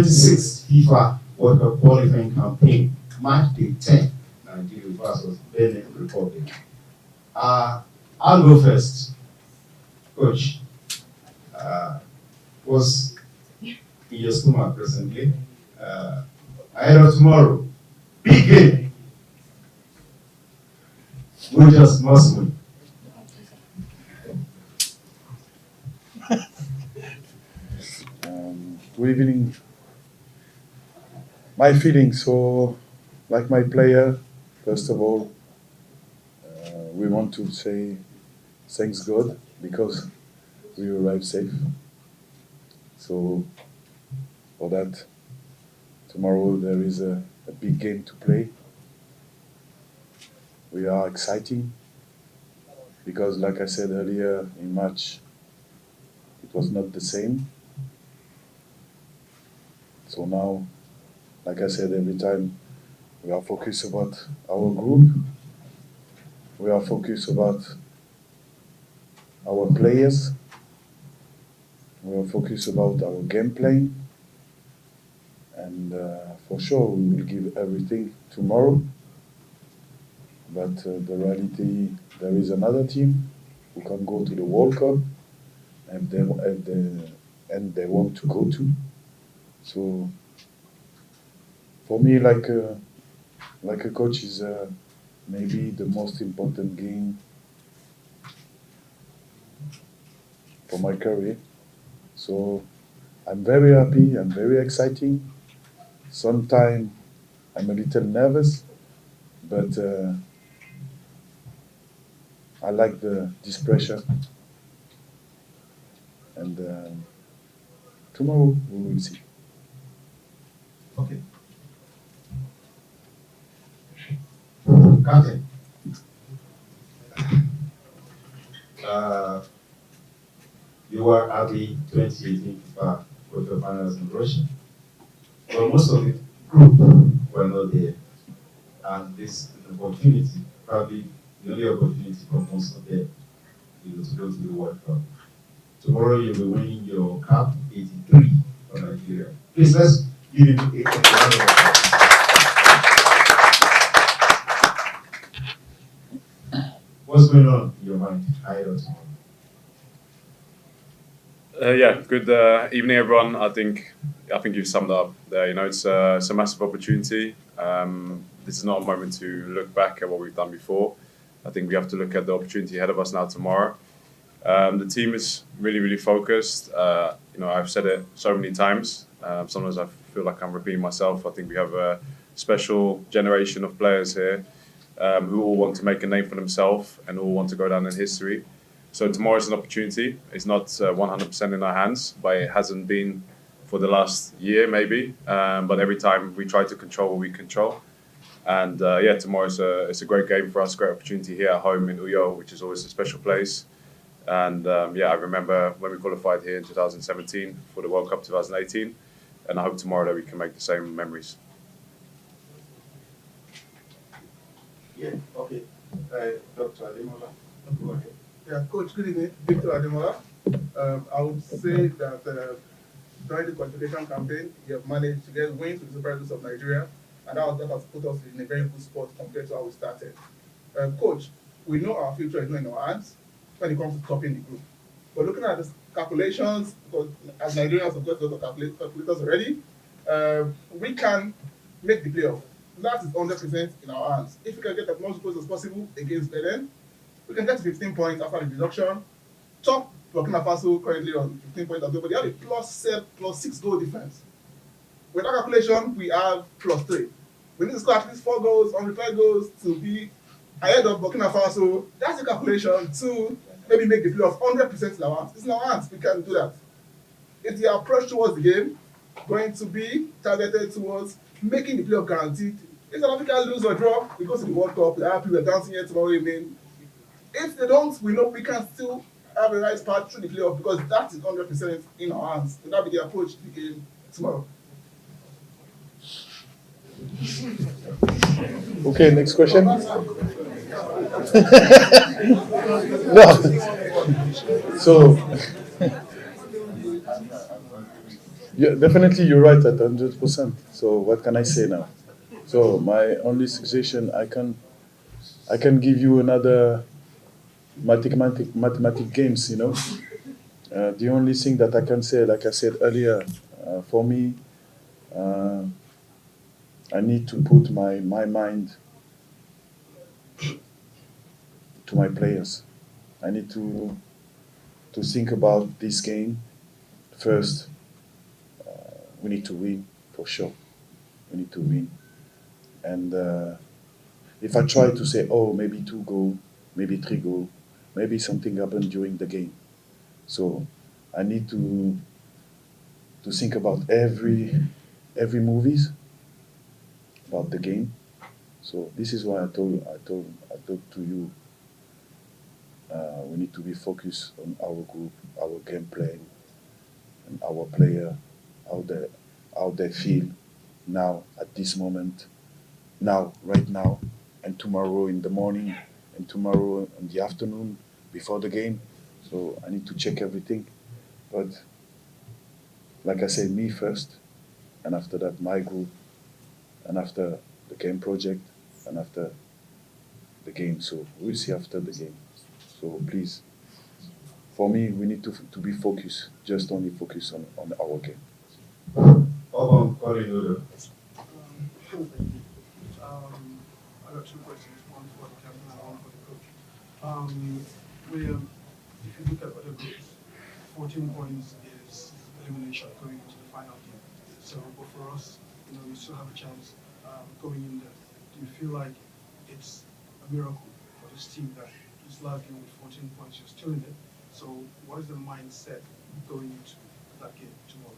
26th FIFA World Cup qualifying campaign, match day 10, Nigeria versus Benin Republic. I'll go first. Coach, what's in your stomach presently? Ahead of tomorrow, big game. We just must win. Good evening. My feelings, so like my player, first of all, we want to say thanks God because we arrived safe. So for that, tomorrow there is a big game to play. We are exciting because, like I said earlier in March, it was not the same. So now, like I said every time, we are focused about our group. We are focused about our players. We are focused about our game plan. And for sure, we will give everything tomorrow. But the reality, there is another team who can go to the World Cup and they want to go to. So for me, like a coach, is maybe the most important game for my career. So I'm very happy. I'm very exciting. Sometimes I'm a little nervous, but I like this pressure. And tomorrow we will see. Okay. Captain, you were at the 2018 FIFA World Cup finals in Russia, but most of the group were not there, and this is an opportunity, probably the only opportunity for most of them, to go to the World Cup. Tomorrow you'll be winning your cap 83 for Nigeria. Please, let's give him a round of applause. What's going on in your mind? Yeah, good evening, everyone. I think you've summed up there. You know, it's a massive opportunity. This is not a moment to look back at what we've done before. I think we have to look at the opportunity ahead of us now tomorrow. The team is really, really focused. You know, I've said it so many times. Sometimes I feel like I'm repeating myself. I think we have a special generation of players here who all want to make a name for themselves and all want to go down in history. So tomorrow is an opportunity. It's not 100% in our hands, but it hasn't been for the last year maybe. But every time we try to control what we control. And yeah, tomorrow it's a great game for us, great opportunity here at home in Uyo, which is always a special place. And yeah, I remember when we qualified here in 2017 for the World Cup 2018. And I hope tomorrow that we can make the same memories. Yeah, okay. Dr. Ademola, go ahead. Yeah, Coach, good evening. Victor Ademola. I would say that during the qualification campaign, you have managed to get wins with the Super Eagles of Nigeria, and that has put us in a very good spot compared to how we started. Coach, we know our future is not in our hands when it comes to topping the group. But looking at the calculations, because as Nigerians have got a lot of calculators already, we can make the playoff. That is 100% in our hands. If we can get as much goals as possible against Benin, we can get to 15 points after the deduction. Top Burkina Faso currently on 15 points as well, but they have a plus 6 goal difference. With that calculation, we have +3. We need to score at least 4 goals, unreplied goals to be ahead of Burkina Faso. That's the calculation to maybe make the playoff 100% in our hands. It's in our hands. We can do that. It's the approach towards the game going to be targeted towards making the playoff guaranteed. If South Africa lose or draw, we go to the World Cup. There are people dancing here tomorrow evening. If they don't, we know we can still have a right path through the playoff because that is 100% in our hands. So that will be the approach to the game tomorrow. Okay, next question. No. So, Yeah, definitely you're right at 100%. So what can I say now? So my only suggestion, I can give you another mathematic games. The only thing that I can say, like I said earlier, for me, uh, I need to put my mind to my players. I need to think about this game first. We need to win for sure. We need to win. And if I try to say, oh, maybe 2 goal, maybe 3 goal, maybe something happened during the game. So I need to think about every movies about the game. So this is why I told to you, we need to be focused on our group, our gameplay, and our player, how they how they feel now at this moment, now right now, and tomorrow in the morning, and tomorrow in the afternoon before the game. So I need to check everything. But like I said, me first, and after that my group, and after the game project, and after the game. So we'll see after the game. So please, for me, we need to be focused, just only focus on our game. Urban Corridor. Thank you. I got two questions, one for the captain and one for the coach. William, if you look at other groups, 14 points is elimination going into the final game. So, but for us, we still have a chance going in there. Do you feel like it's a miracle for this team that this last game with 14 points, you're still in it? So, what is the mindset going into that game tomorrow?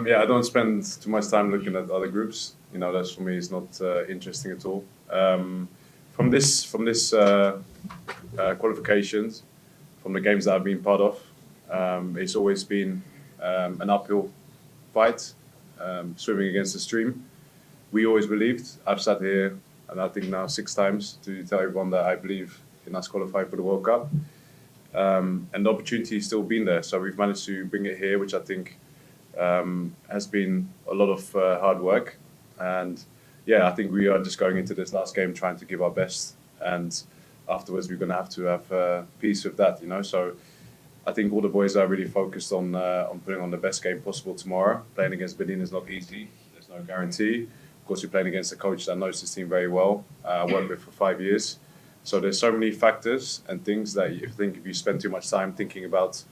Yeah, I don't spend too much time looking at other groups. That's for me is not interesting at all. From this qualifications, from the games that I've been part of, it's always been an uphill fight, swimming against the stream. We always believed. I've sat here, and I think now 6 times to tell everyone that I believe in us qualifying for the World Cup, and the opportunity has still been there. So we've managed to bring it here, which I think has been a lot of hard work. And yeah, I think we are just going into this last game trying to give our best. And afterwards, we're going to have peace with that. So I think all the boys are really focused on putting on the best game possible tomorrow. Playing against BENIN is not easy. There's no guarantee. Of course, we're playing against a coach that knows this team very well, worked with for 5 years. So there's so many factors and things that if you spend too much time thinking about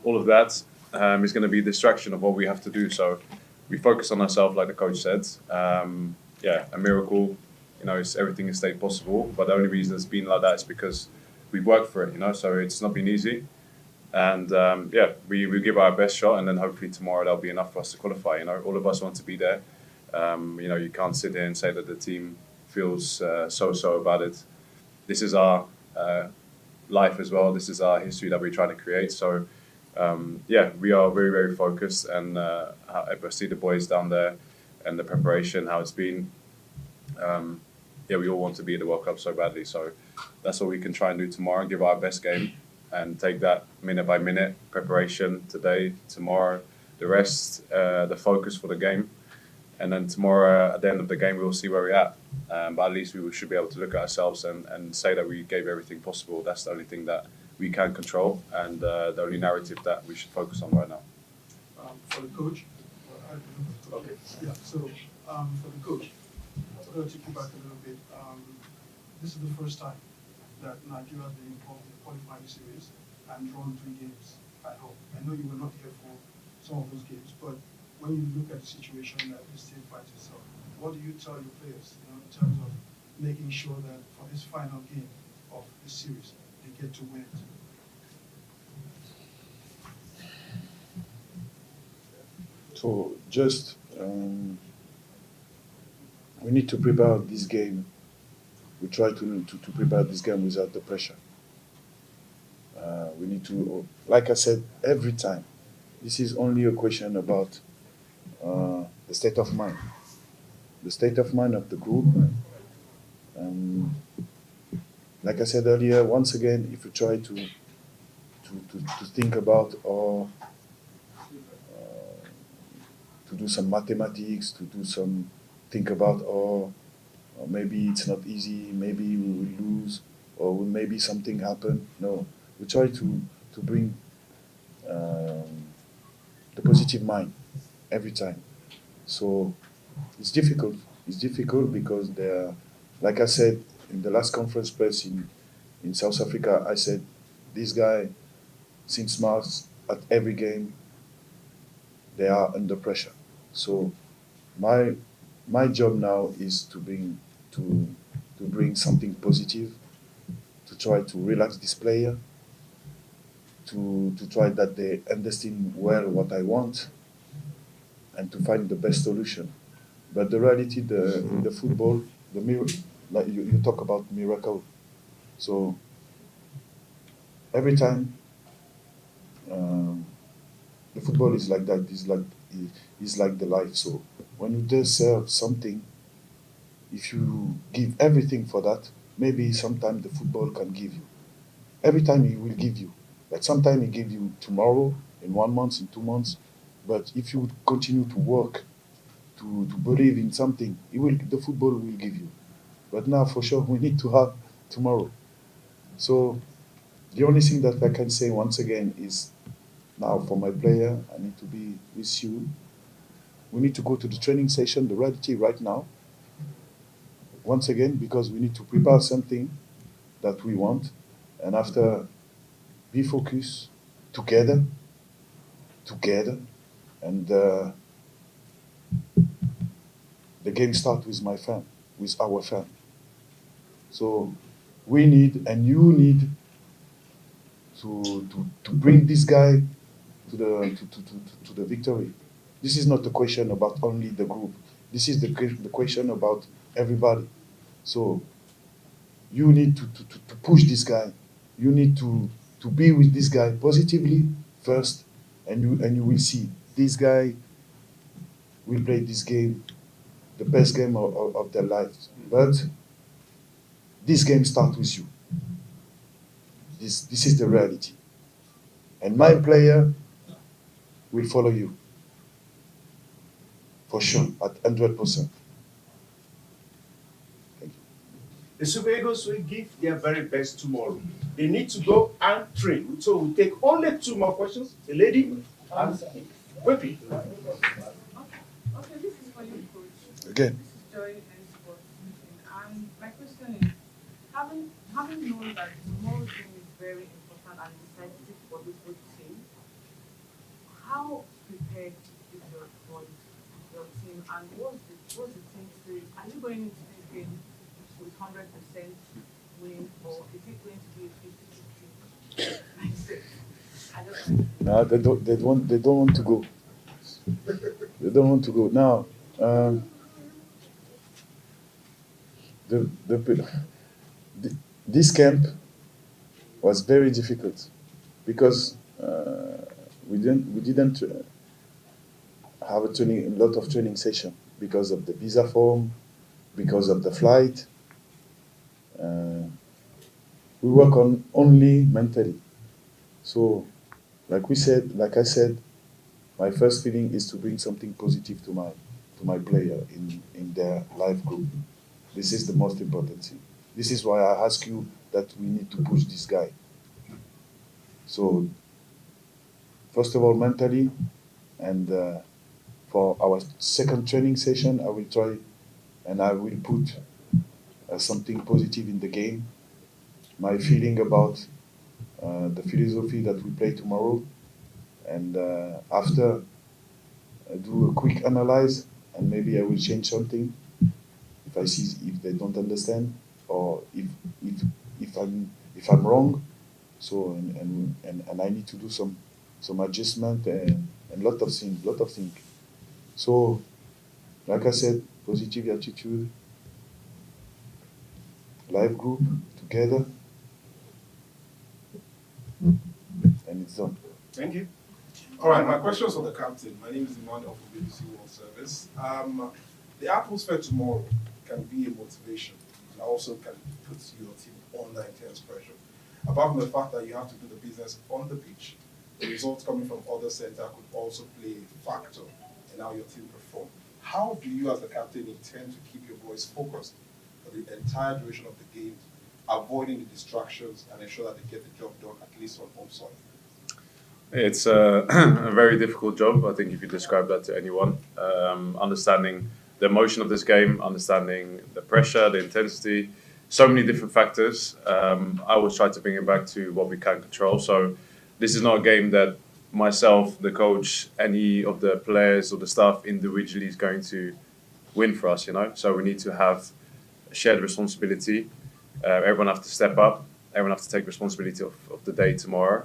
all of that, it's going to be a distraction of what we have to do. So we focus on ourselves, like the coach said. Yeah, a miracle, everything has stayed possible. But the only reason it's been like that is because we've worked for it, so it's not been easy. And yeah, we give our best shot, and then hopefully tomorrow there'll be enough for us to qualify. All of us want to be there. You can't sit here and say that the team feels so-so about it. This is our life as well. This is our history that we're trying to create. So yeah, we are very, very focused, and I see the boys down there and the preparation, how it's been. Yeah, we all want to be at the World Cup so badly. So that's what we can try and do tomorrow and give our best game and take that minute by minute preparation today, tomorrow, the rest, the focus for the game. And then tomorrow, at the end of the game, we'll see where we're at. But at least we should be able to look at ourselves and say that we gave everything possible. That's the only thing that we can control, and the only narrative that we should focus on right now. For the coach, okay, yeah. So for the coach, I'm going to take you back a little bit. This is the first time that Nigeria has been involved in the qualifying series and drawn 3 games at home. I know you were not here for some of those games, but when you look at the situation that this team finds itself, what do you tell your players, in terms of making sure that for this final game of this series, they get to win it? So just we need to prepare this game. We try to prepare this game without the pressure. We need to, like I said, every time. This is only a question about the state of mind. The state of mind of the group. Like I said earlier, once again, if we try to think about our do some mathematics, to do some think about, or maybe it's not easy, maybe we will lose, or maybe something happen. No, we try to bring um, the positive mind every time. So it's difficult. It's difficult because there, like I said in the last conference press in South Africa, I said this guy since March at every game they are under pressure. So my my job now is to to bring something positive, to try to relax this player, to try that they understand well what I want, and to find the best solution. But the reality, in the football, like you talk about miracle. So every time um, the football is like that. Is like the life. So when you deserve something, if you give everything for that, maybe sometimes the football can give you. Every time he will give you, but sometimes he give you tomorrow, in 1 month, in 2 months. But if you continue to work, to believe in something, the football will give you. But now for sure we need to have tomorrow. So the only thing that I can say once again is now for my player, I need to be with you. We need to go to the training session, the reality right now, once again, because we need to prepare something that we want. And after, be focused together, together. And the game starts with my fan, with our fan. So we need, and you need to bring this guy to the victory. This is not a question about only the group. This is the question about everybody. So you need to push this guy. You need to be with this guy positively first, and you will see this guy will play this game, the best game of their lives. But this game starts with you. This is the reality. And my player will follow you for sure at 100%. The Super Eagles will give their very best tomorrow. They need to go and train. So we'll take only two more questions. The lady and Wepi. Okay, this is for you, coach. Again. This is Joy and Sports. And my question is, having known that tomorrow's game is very important and decisive for this whole team, how prepared is your team, and what's the team spirit? Are you going into this game with 100% win, or is it going to be a 50-50 mindset? I don't know. No, they don't want to go. They don't want to go. Now, the this camp was very difficult because we didn't have a lot of training session because of the visa form, because of the flight. We work on only mentally. So, like I said, my first feeling is to bring something positive to my player in their life group. This is the most important thing. This is why I ask you that we need to push this guy. So, first of all, mentally, and for our second training session, I will try and I will put something positive in the game. My feeling about the philosophy that we play tomorrow, and after I do a quick analyze, and maybe I will change something if I see if they don't understand, or if I'm wrong. So and I need to do some adjustment and lot of things. So like I said, positive attitude, live group together, and it's done. Thank you. All right, my question is for the captain. My name is Emmanuel from BBC World Service. The atmosphere tomorrow can be a motivation and also can put your team under intense pressure. Apart from the fact that you have to do the business on the pitch, the results coming from other centre could also play a factor and how your team performed. How do you, as the captain, intend to keep your boys focused for the entire duration of the game, avoiding the distractions and ensure that they get the job done at least on home soil? It's a, a very difficult job, I think, if you describe that to anyone. Understanding the emotion of this game, understanding the pressure, the intensity, so many different factors. I always try to bring it back to what we can control. So this is not a game that myself, the coach, any of the players or the staff individually is going to win for us, you know. So we need to have a shared responsibility. Everyone have to step up. Everyone have to take responsibility of the day tomorrow.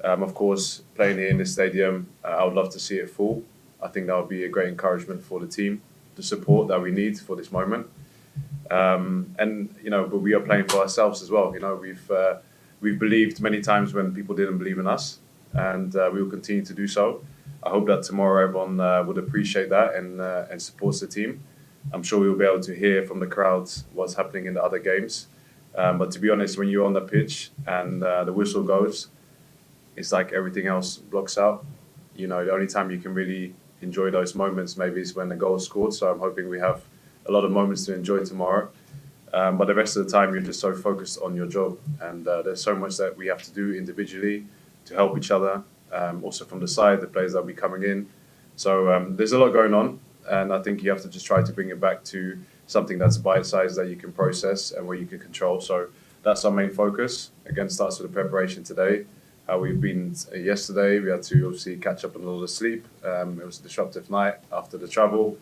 Of course, playing here in the stadium, I would love to see it full. I think that would be a great encouragement for the team, the support that we need for this moment. And you know, but we are playing for ourselves as well. You know, we've believed many times when people didn't believe in us, and we will continue to do so. I hope that tomorrow everyone would appreciate that and supports the team. I'm sure we will be able to hear from the crowds what's happening in the other games. But to be honest, when you're on the pitch and the whistle goes, it's like everything else blocks out. You know, the only time you can really enjoy those moments maybe is when the goal is scored. So I'm hoping we have a lot of moments to enjoy tomorrow. But the rest of the time, you're just so focused on your job. And there's so much that we have to do individually to help each other. Also from the side, the players that will be coming in. So there's a lot going on. And I think you have to just try to bring it back to something that's bite-sized that you can process and where you can control. So that's our main focus. Again, starts with the preparation today. We've been yesterday. We had to obviously catch up on a lot of sleep. It was a disruptive night after the travel.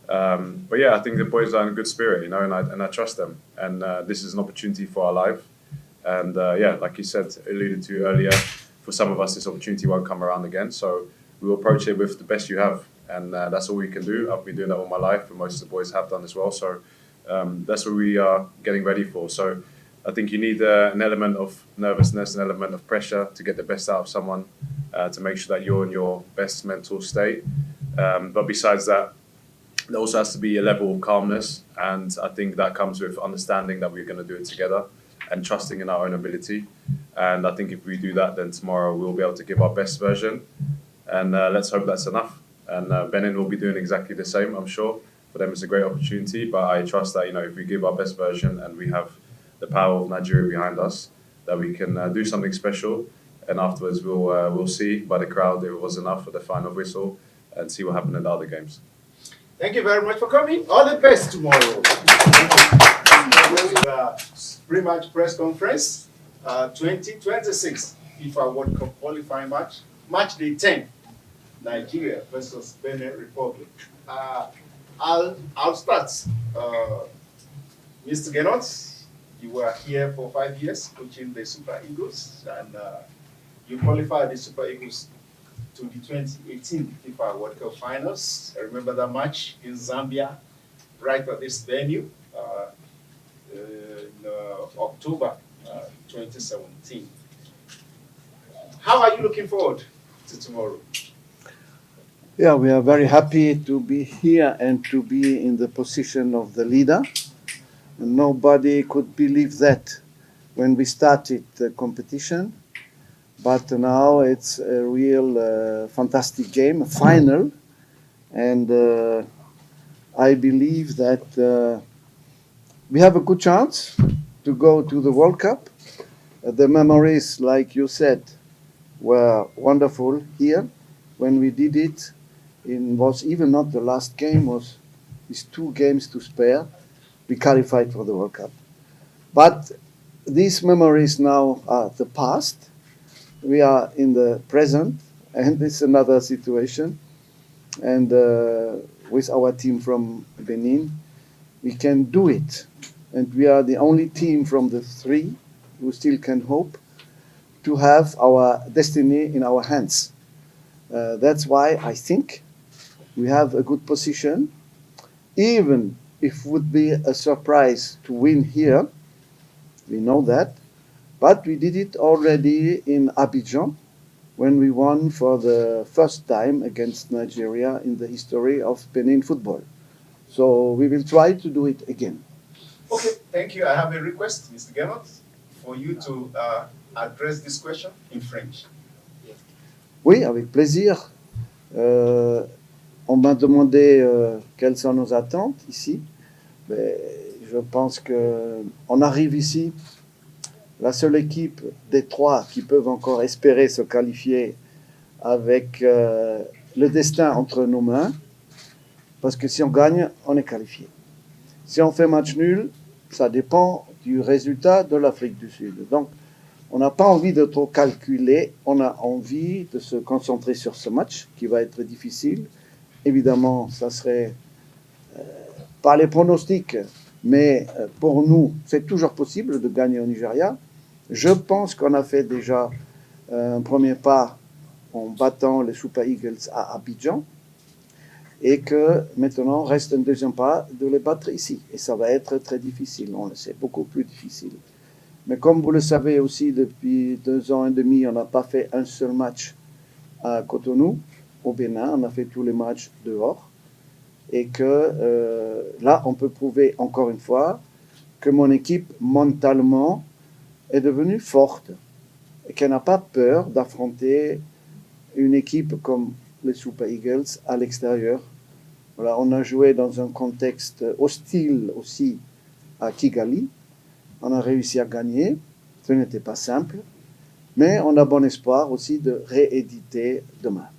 But yeah, I think the boys are in a good spirit, you know, and I trust them. And this is an opportunity for our life. And yeah, like you said, alluded to earlier, for some of us, this opportunity won't come around again. So we will approach it with the best you have. And that's all we can do. I've been doing that all my life, and most of the boys have done as well. So that's what we are getting ready for. So I think you need an element of nervousness, an element of pressure to get the best out of someone, to make sure that you're in your best mental state. But besides that, there also has to be a level of calmness. And I think that comes with understanding that we're going to do it together and trusting in our own ability. And I think if we do that, then tomorrow we'll be able to give our best version. And let's hope that's enough. And Benin will be doing exactly the same, I'm sure. For them, it's a great opportunity. But I trust that, you know, if we give our best version and we have the power of Nigeria behind us, that we can do something special. And afterwards, we'll see by the crowd if it was enough for the final whistle and see what happened in the other games. Thank you very much for coming. All the best tomorrow. Pre-match press conference, 2026 FIFA World Cup qualifying match, match day 10, Nigeria versus Benin Republic. I'll start. Mr. Genot, you were here for 5 years coaching the Super Eagles, and you qualified the Super Eagles to the 2018 FIFA World Cup Finals. I remember that match in Zambia, right at this venue, in October 2017. How are you looking forward to tomorrow? Yeah, we are very happy to be here and to be in the position of the leader. Nobody could believe that when we started the competition, but now it's a real fantastic game, a final, and I believe that we have a good chance to go to the World Cup. The memories, like you said, were wonderful here when we did it. It was even not the last game, was these 2 games to spare. We qualified for the World Cup. But these memories now are the past. We are in the present, and it's another situation. And with our team from Benin, we can do it. And we are the only team from the 3 who still can hope to have our destiny in our hands. That's why I think we have a good position. Even if it would be a surprise to win here, we know that. But we did it already in Abidjan when we won for the first time against Nigeria in the history of Benin football. So we will try to do it again. Okay, thank you. I have a request, Mr. Genot, for you to address this question in French. Oui, avec plaisir. On m'a demandé quelles sont nos attentes ici. Mais je pense qu'on arrive ici, la seule équipe des trois qui peuvent encore espérer se qualifier avec le destin entre nos mains, parce que si on gagne, on est qualifié. Si on fait match nul, ça dépend du résultat de l'Afrique du Sud. Donc, on n'a pas envie de trop calculer, on a envie de se concentrer sur ce match qui va être difficile. Évidemment, ça serait pas les pronostics, mais pour nous, c'est toujours possible de gagner au Nigeria. Je pense qu'on a fait déjà un premier pas en battant les Super Eagles à Abidjan et que maintenant reste un deuxième pas de les battre ici. Et ça va être très difficile, on le sait, beaucoup plus difficile. Mais comme vous le savez aussi, depuis 2 ans et demi, on n'a pas fait un seul match à Cotonou, au Bénin, on a fait tous les matchs dehors. Et que là, on peut prouver encore une fois que mon équipe, mentalement, est devenue forte et qu'elle n'a pas peur d'affronter une équipe comme les Super Eagles à l'extérieur. Voilà, on a joué dans un contexte hostile aussi à Kigali. On a réussi à gagner. Ce n'était pas simple. Mais on a bon espoir aussi de rééditer demain.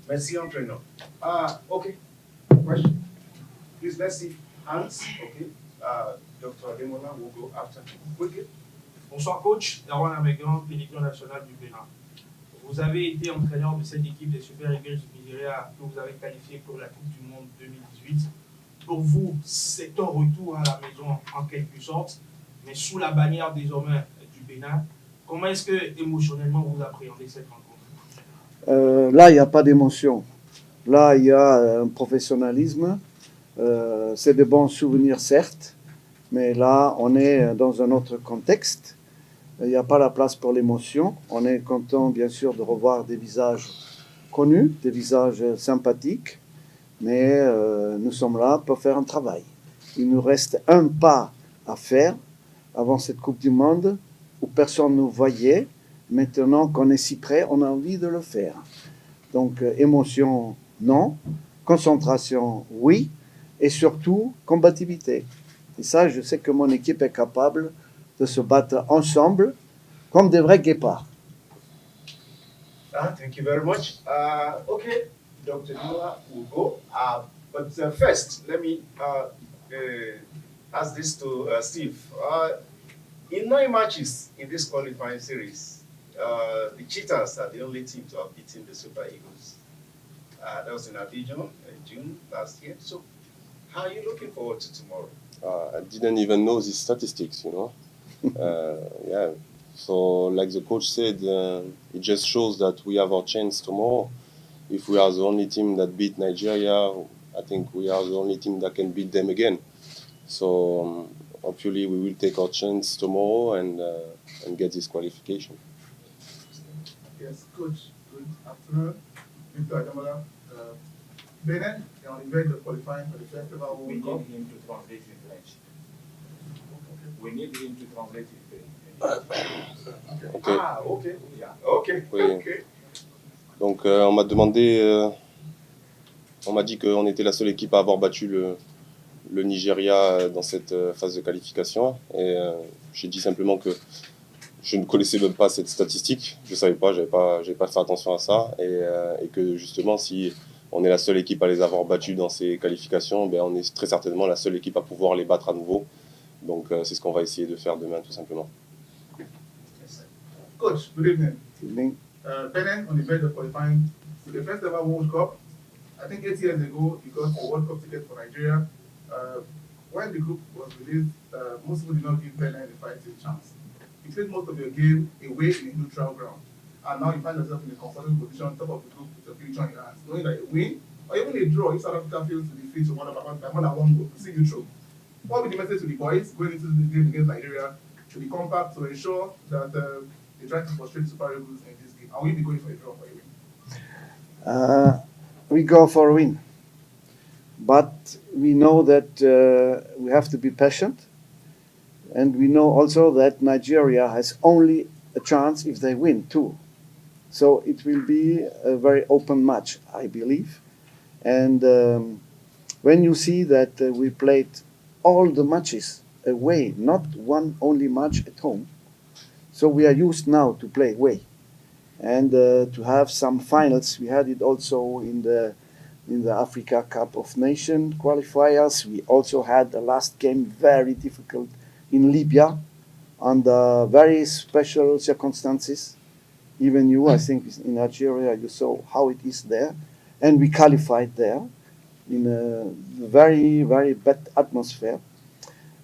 Merci, entraîneur. Okay. Question. Please, let's see. Hans, okay. Dr. Ademola will go after. Quickly. Bonsoir coach, Erwan Amegan, pédigré national du Bénin. Vous avez été entraîneur de cette équipe des Super Eagles du Nigeria que vous avez qualifié pour la Coupe du Monde 2018. Pour vous, c'est un retour à la maison en quelque sorte, mais sous la bannière désormais du Bénin. Comment est-ce que émotionnellement vous appréhendez cette rencontre? Là, il n'y a pas d'émotion. Là, il y a un professionnalisme. C'est de bons souvenirs, certes, mais là, on est dans un autre contexte. Il n'y a pas la place pour l'émotion. On est content, bien sûr, de revoir des visages connus, des visages sympathiques, mais nous sommes là pour faire un travail. Il nous reste un pas à faire avant cette Coupe du Monde où personne ne nous voyait. Maintenant qu'on est si près, on a envie de le faire. Donc, émotion, non. Concentration, oui. Et surtout, combativité. Et ça, je sais que mon équipe est capable de se battre ensemble comme des vrais guépards. Thank you very much. Okay, Dr. Noah will go. But first, let me ask this to Steve. In 9 matches in this qualifying series, the Cheetahs are the only team to have beaten the Super Eagles. That was in Abidjan in June last year. So, how are you looking forward to tomorrow? I didn't even know these statistics, you know. Yeah. So, like the coach said, it just shows that we have our chance tomorrow. If we are the only team that beat Nigeria, I think we are the only team that can beat them again. So, hopefully, we will take our chance tomorrow and get this qualification. Yes, coach. Good afternoon. Victor Ademola. Benin, they are on the verge of qualifying for the first ever World We Cup. need him to translate in French. We need him to translate in French. Okay. Okay. Yeah. Okay. Oui. Okay. Donc, on m'a demandé, on m'a dit qu'on était la seule équipe à avoir battu le Nigeria dans cette phase de qualification. Et j'ai dit simplement que je ne connaissais même pas cette statistique. Je ne savais pas, j'avais pas fait attention à ça. Et que justement, si on est la seule équipe à les avoir battus dans ces qualifications, ben on est très certainement la seule équipe à pouvoir les battre à nouveau. Donc, c'est ce qu'on va essayer de faire demain, tout simplement. Coach, good evening. Evening. Benin on the verge of qualifying to the first ever World Cup. I think 8 years ago, you got the World Cup ticket for Nigeria. When the group was released, most people did not give Benin a fighting chance. You played most of your game away in a neutral ground. And now you find yourself in a comfortable position, top of the group with your future in your hands. Knowing that a win or even a draw, if South Africa fails to defeat you by more than 1 goal, to see you through. What will be the message to the boys going into the game against Nigeria to be compact to ensure that they try to frustrate the Super Eagles in this game? And will you be going for a draw for a win? We go for a win. But we know that we have to be patient. And we know also that Nigeria has only a chance if they win too. So it will be a very open match, I believe. And when you see that we played all the matches away, not one only match at home, so we are used now to play away and to have some finals. We had it also in the Africa Cup of Nations qualifiers. We also had the last game very difficult in Libya under very special circumstances. Even you, I think, in Nigeria, you saw how it is there, and we qualified there in a very, very bad atmosphere.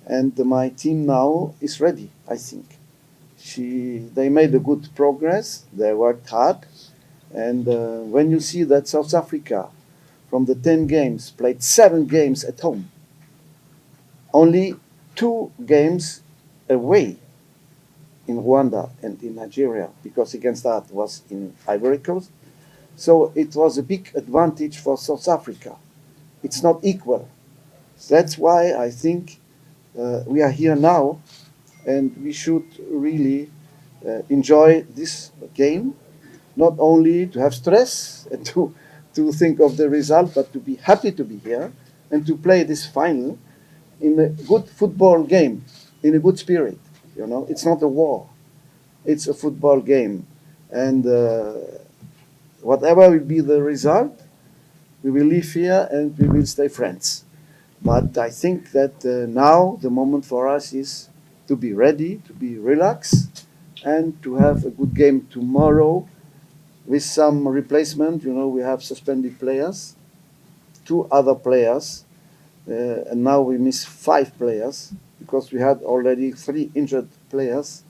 And my team now is ready, I think. They made a good progress, they worked hard, and when you see that South Africa, from the 10 games, played 7 games at home, only 2 games away in Rwanda and in Nigeria, because against that was in Ivory Coast. So it was a big advantage for South Africa. It's not equal. That's why I think we are here now, and we should really enjoy this game, not only to have stress and to think of the result, but to be happy to be here and to play this final in a good football game, in a good spirit. You know, it's not a war; it's a football game, and whatever will be the result, we will live here and we will stay friends. But I think that now the moment for us is to be ready, to be relaxed, and to have a good game tomorrow with some replacement. You know, we have suspended players, 2 other players, and now we miss 5 players because we had already 3 injured players.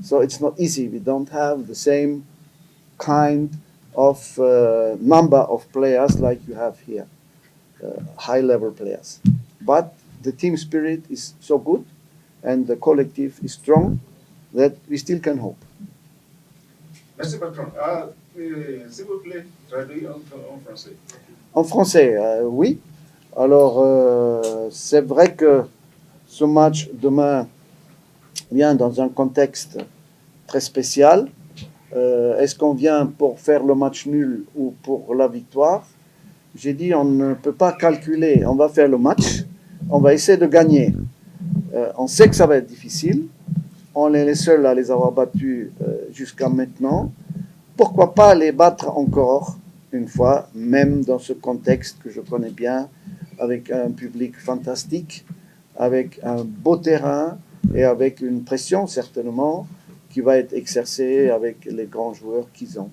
So it's not easy. We don't have the same kind of number of players like you have here, high-level players. But the team spirit is so good and the collective is strong that we still can hope. Merci, patron. S'il vous plaît, traduis en français. En français, oui. Alors, c'est vrai que ce match demain vient dans un contexte très spécial. Est-ce qu'on vient pour faire le match nul ou pour la victoire? J'ai dit on ne peut pas calculer, on va faire le match, on va essayer de gagner. On sait que ça va être difficile, on est les seuls à les avoir battus jusqu'à maintenant. Pourquoi pas les battre encore une fois, même dans ce contexte que je connais bien, avec un public fantastique, avec un beau terrain et avec une pression certainement qui va être exercée avec les grands joueurs qu'ils ont.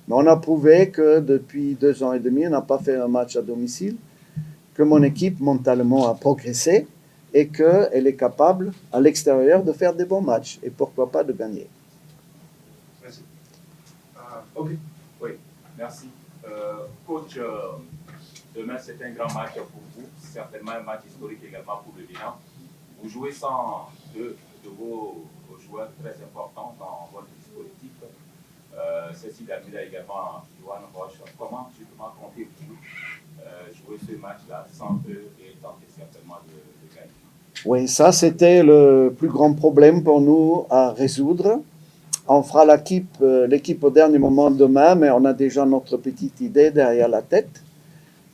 Mais on a prouvé que depuis 2 ans et demi, on n'a pas fait un match à domicile, que mon équipe mentalement a progressé et qu'elle est capable à l'extérieur de faire des bons matchs et pourquoi pas de gagner. Merci. Ok, oui, merci. Coach, demain c'est un grand match pour vous, certainement un match historique également pour le Bénin. Vous jouez sans 2 de vos joueurs très importants dans votre dispositif. Cécile Damila également, Johan Roche. Comment comptez-vous jouer ce match-là sans eux et tenter certainement de gagner? Oui, ça c'était le plus grand problème pour nous à résoudre. On fera l'équipe au dernier moment demain, mais on a déjà notre petite idée derrière la tête.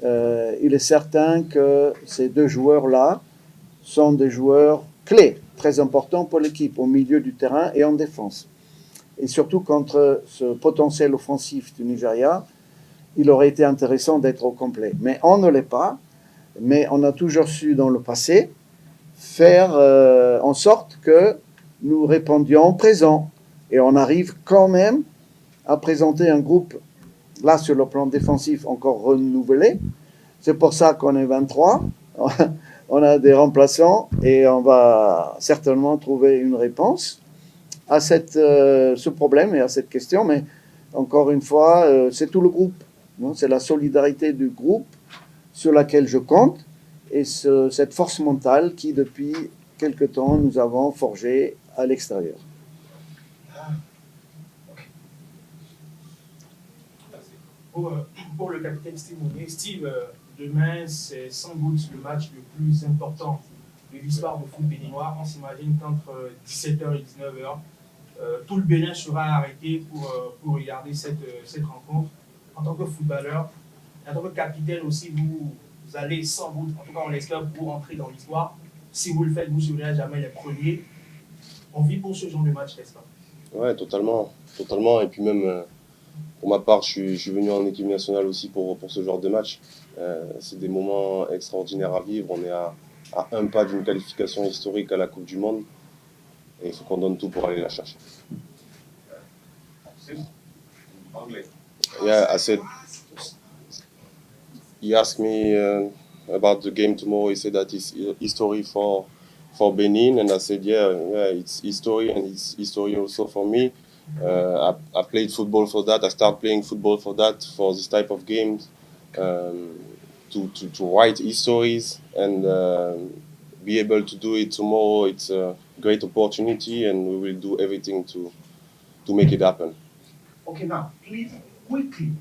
Il est certain que ces 2 joueurs-là sont des joueurs clés, très importants pour l'équipe, au milieu du terrain et en défense. Et surtout contre ce potentiel offensif du Nigeria, il aurait été intéressant d'être au complet. Mais on ne l'est pas, mais on a toujours su dans le passé faire en sorte que nous répondions présents. Et on arrive quand même à présenter un groupe, là sur le plan défensif, encore renouvelé. C'est pour ça qu'on est 23. On a des remplaçants et on va certainement trouver une réponse à ce problème et à cette question. Mais encore une fois, c'est tout le groupe. C'est la solidarité du groupe sur laquelle je compte et cette force mentale qui, depuis quelque temps, nous avons forgée à l'extérieur. Pour le capitaine Steve Mounier, Steve, demain c'est sans doute le match le plus important de l'histoire du foot béninois. On s'imagine qu'entre 17h et 19h, tout le Bénin sera arrêté pour regarder cette rencontre. En tant que footballeur, En tant que capitaine aussi, vous allez sans doute, en tout cas on l'espère, pour entrer dans l'histoire. Si vous le faites, vous serez à jamais les premiers. On vit pour ce genre de match, n'est-ce pas? Ouais, totalement. Totalement. Et puis même, pour ma part, je suis venu en équipe nationale aussi pour ce genre de match. C'est des moments extraordinaires à vivre. On est à un pas d'une qualification historique à la Coupe du Monde. Et il faut qu'on donne tout pour aller la chercher. Anglais. Yeah, I said, he asked me about the game tomorrow. He said that it's history for Benin, and I said, yeah, it's history, and it's history also for me. I played football for that. I started playing football for that, for this type of games, to write histories and be able to do it tomorrow. It's a great opportunity, and we will do everything to make it happen. Okay, now, please, quickly,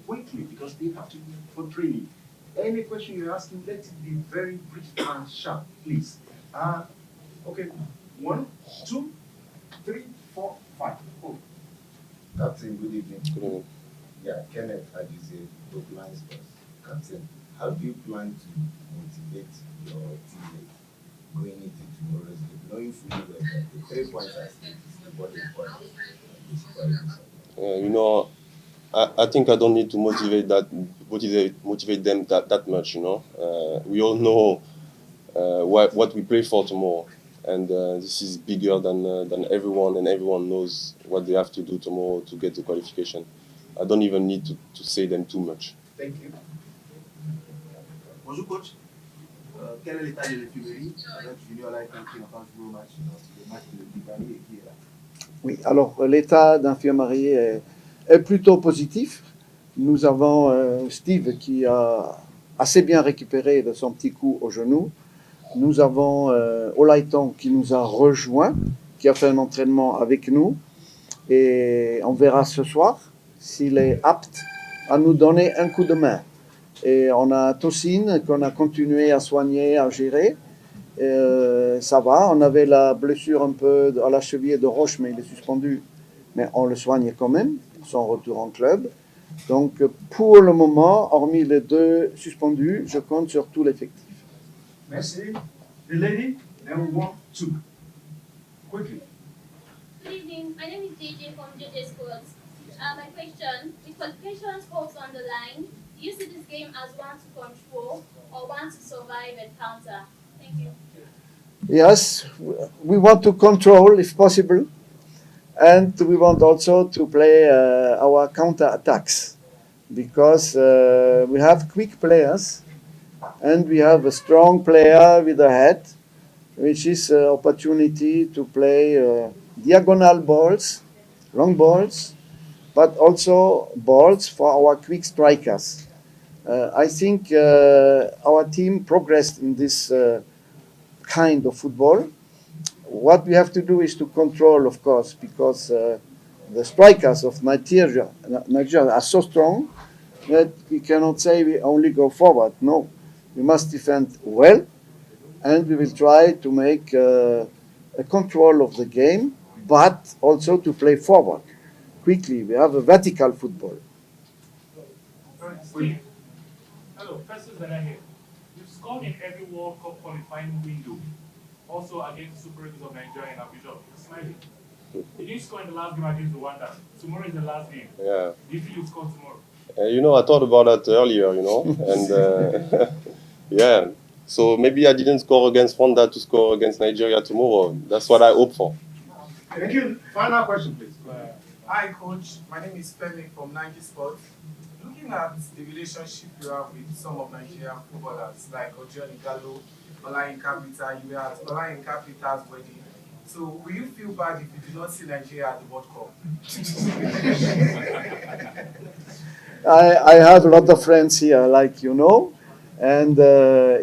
because they have to be for training. Any question you're asking, let it be very brief and sharp, please. Okay, 1, 2, 3, 4, 5. Oh. Captain, good evening. Good evening. Yeah, Kenneth Adize, the Blind Stars. Captain, how do you plan to motivate your teammates going into tomorrow's game, knowing fully well that the 3 points are still the body point? You know, I think I don't need to motivate them that much. You know, we all know what we play for tomorrow, and this is bigger than everyone, and everyone knows what they have to do tomorrow to get the qualification. I don't even need to say them too much. Thank you. Bonjour coach. Quel est l'état de l'infirmerie avec Junior Light qui n'a pas joué au match, le match de Dibani et qui est là? Oui, alors l'état d'infirmerie est plutôt positif. Nous avons Steve qui a assez bien récupéré de son petit coup au genou. Nous avons Olaiton qui nous a rejoint, qui a fait un entraînement avec nous. Et on verra ce soir s'il est apte à nous donner un coup de main. Et on a Tosin qu'on a continué à soigner, à gérer. Ça va, on avait la blessure un peu à la cheville de Roche, mais il est suspendu. Mais on le soigne quand même, son retour en club. Donc pour le moment, hormis les 2 suspendus, je compte sur tout l'effectif. Merci. The lady, then 1, 2. Quickly. Good evening. My name is JJ from JJ Sports. My question, with qualifications hopes on the line, do you see this game as one to control or one to survive and counter? Thank you. Yes, we want to control if possible, and we want also to play our counter attacks because we have quick players and we have a strong player with a head, which is an opportunity to play diagonal balls, long balls, but also balls for our quick strikers. I think our team progressed in this kind of football. What we have to do is to control, of course, because the strikers of Nigeria are so strong that we cannot say we only go forward. No, we must defend well, and we will try to make a control of the game, but also to play forward quickly. We have a vertical football. Hello, Festus Bella here. You've scored in every World Cup qualifying window, also against Super Eagles of Nigeria and Abuja. Smiling. You didn't score in the last game against Rwanda. Tomorrow is the last game. Yeah. Do you think you'll score tomorrow? You know, I thought about that earlier, you know, and yeah. So maybe I didn't score against Rwanda to score against Nigeria tomorrow. That's what I hope for. Thank you. Final question, please. Hi, Coach. My name is Femi from Nike Sports. Looking at the relationship you have with some of Nigerian footballers like Ojo Igalo, Olayinka Peter, you were at Olayinka Peter's wedding. So will you feel bad if you did not see Nigeria at the World Cup? I have a lot of friends here, like you know, and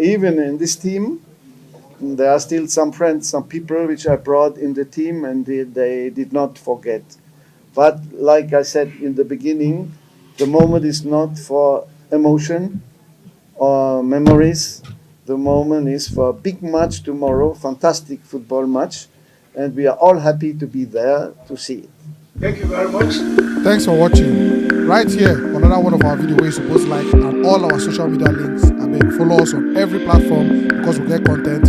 even in this team, there are still some friends, some people which I brought in the team, and they did not forget. But like I said in the beginning, the moment is not for emotion or memories. The moment is for a big match tomorrow, fantastic football match, and we are all happy to be there to see it. Thank you very much. Thanks for watching. Right here on another one of our videos where you supposed to like, and all our social media links. I beg, follow us on every platform because we get content